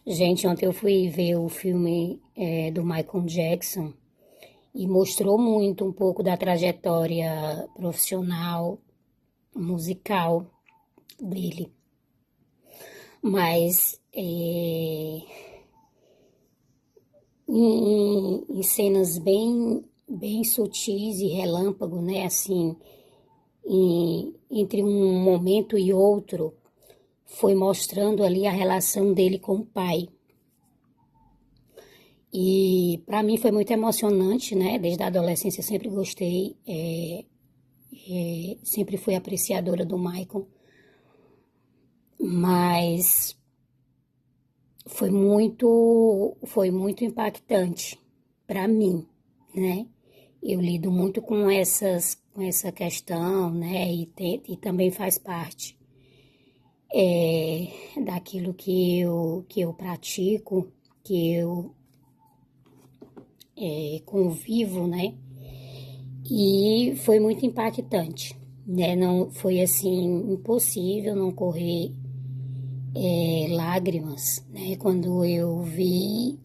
Gente, ontem eu fui ver o filme do Michael Jackson e mostrou muito um pouco da trajetória profissional, musical dele. Mas em cenas bem sutis e relâmpago, né? Assim, entre um momento e outro, foi mostrando ali a relação dele com o pai. E para mim foi muito emocionante, né? Desde a adolescência eu sempre gostei, sempre fui apreciadora do Michael, mas foi muito impactante para mim, né? Eu lido muito com com essa questão, né? E também faz parte daquilo que eu pratico, que eu convivo, né? E foi muito impactante, né? Não foi assim impossível não correr lágrimas, né? Quando eu vi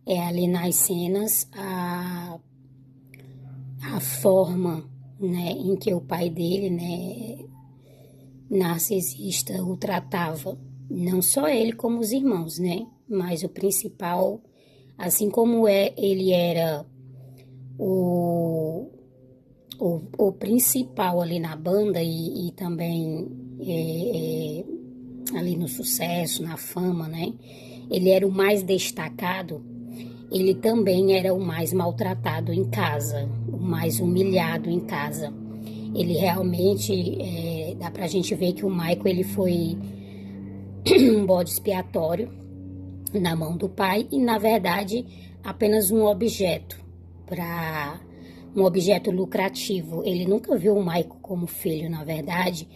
ali nas cenas a forma, né, em que o pai dele, né, narcisista, o tratava. Não só ele, como os irmãos, né? Mas o principal, assim como ele era o, o principal ali na banda e também ali no sucesso, na fama, né? Ele era o mais destacado, ele também era o mais maltratado em casa, o mais humilhado em casa. Ele realmente, dá pra gente ver que o Michael, ele foi um bode expiatório na mão do pai e, na verdade, apenas um objeto para um objeto lucrativo. Ele nunca viu o Michael como filho, na verdade,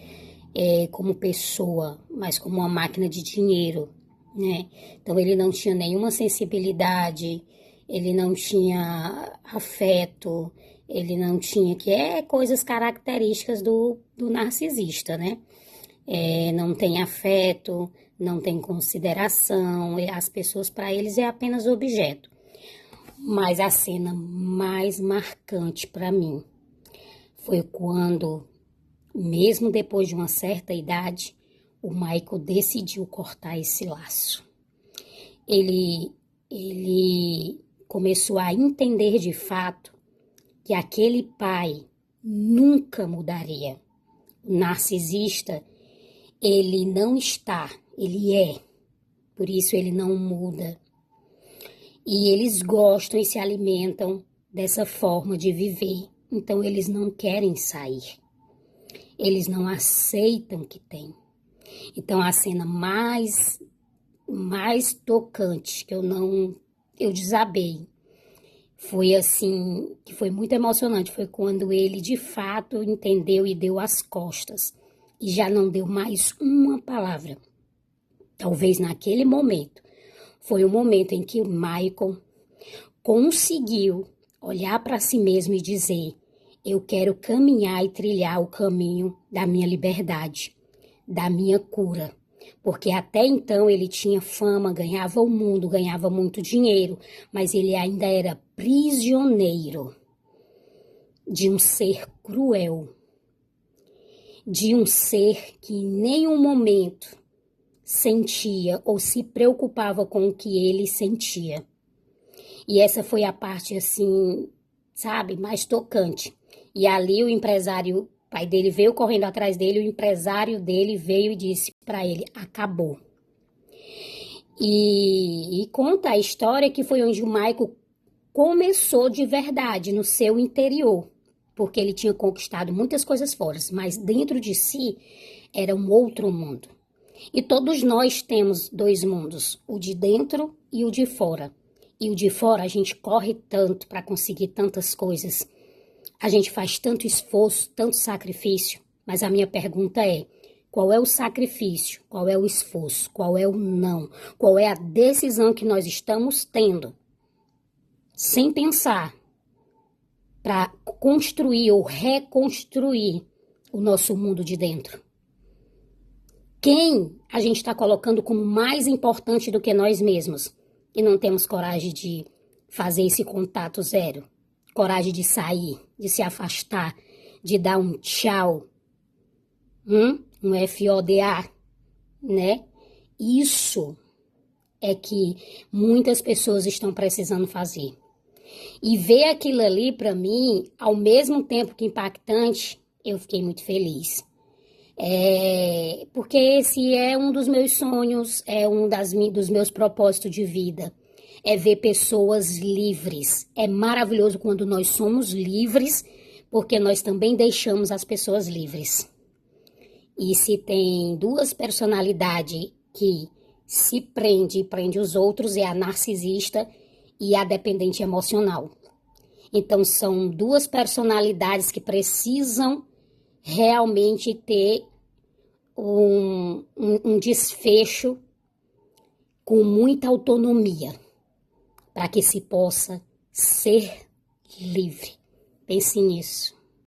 como pessoa, mas como uma máquina de dinheiro, né? Então ele não tinha nenhuma sensibilidade, ele não tinha afeto, ele não tinha, que é coisas características do narcisista, né? Não tem afeto, não tem consideração, as pessoas para eles é apenas objeto. Mas a cena mais marcante para mim foi quando, mesmo depois de uma certa idade, o Michael decidiu cortar esse laço. Ele começou a entender de fato que aquele pai nunca mudaria. O narcisista, ele não está, ele é. Por isso ele não muda. E eles gostam e se alimentam dessa forma de viver. Então eles não querem sair. Eles não aceitam que tem. Então a cena mais tocante que eu desabei, foi assim, que foi muito emocionante, foi quando ele de fato entendeu e deu as costas e já não deu mais uma palavra. Talvez naquele momento foi o momento em que o Michael conseguiu olhar para si mesmo e dizer: eu quero caminhar e trilhar o caminho da minha liberdade, da minha cura. Porque até então ele tinha fama, ganhava o mundo, ganhava muito dinheiro, mas ele ainda era prisioneiro de um ser cruel, de um ser que em nenhum momento sentia ou se preocupava com o que ele sentia. E essa foi a parte, assim, sabe, mais tocante. E ali o empresário, o pai dele veio correndo atrás dele, o empresário dele veio e disse para ele: acabou. E conta a história que foi onde o Michael começou de verdade no seu interior, porque ele tinha conquistado muitas coisas fora, mas dentro de si era um outro mundo. E todos nós temos dois mundos, o de dentro e o de fora. E o de fora a gente corre tanto para conseguir tantas coisas, a gente faz tanto esforço, tanto sacrifício, mas a minha pergunta é: qual é o sacrifício? Qual é o esforço? Qual é o não? Qual é a decisão que nós estamos tendo, sem pensar, para construir ou reconstruir o nosso mundo de dentro? Quem a gente está colocando como mais importante do que nós mesmos e não temos coragem de fazer esse contato zero, coragem de sair, de se afastar, de dar um tchau, um FODA, né? Isso é que muitas pessoas estão precisando fazer. E ver aquilo ali, para mim, ao mesmo tempo que impactante, eu fiquei muito feliz. Porque esse é um dos meus sonhos, é um dos meus propósitos de vida. É ver pessoas livres. É maravilhoso quando nós somos livres, porque nós também deixamos as pessoas livres. E se tem duas personalidades que se prende e prende os outros, é a narcisista e a dependente emocional. Então, são duas personalidades que precisam realmente ter um desfecho com muita autonomia, para que se possa ser livre. Pense nisso.